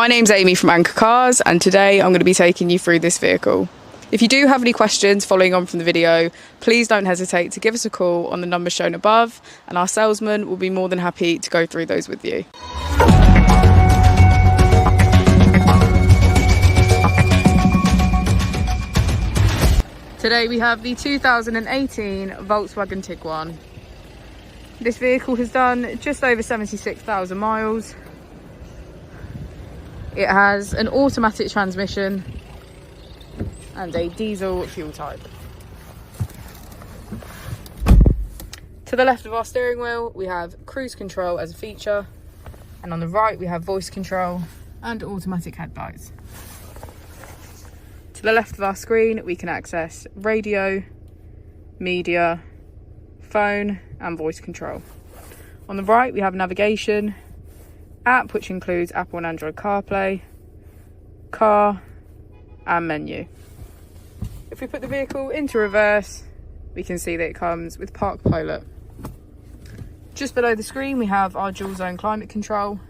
My name's Amy from Anchor Cars, and today I'm going to be taking you through this vehicle. If you do have any questions following on from the video, please don't hesitate to give us a call on the number shown above, and our salesman will be more than happy to go through those with you. Today we have the 2018 Volkswagen Tiguan. This vehicle has done just over 76,000 miles. It has an automatic transmission and a diesel fuel type. To the left of our steering wheel, we have cruise control as a feature, and on the right we have voice control and automatic headlights. To the left of our screen, we can access radio, media, phone and voice control. On the right, we have navigation, app which includes Apple and Android CarPlay, car and menu. If we put the vehicle into reverse, we can see that it comes with Park Pilot. Just below the screen we have our dual zone climate control,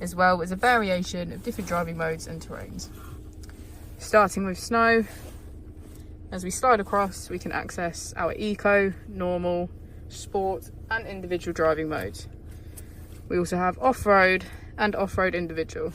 as well as a variation of different driving modes and terrains. Starting with snow, as we slide across we can access our eco, normal, sport and individual driving modes. We also have off-road and off-road individual.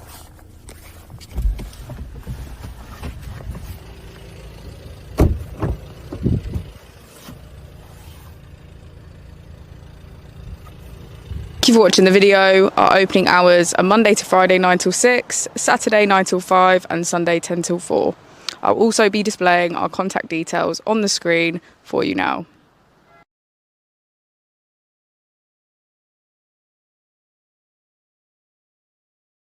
Thank you for watching the video. Our opening hours are Monday to Friday 9 till 6, Saturday 9 till 5 and Sunday 10 till 4. I'll also be displaying our contact details on the screen for you now.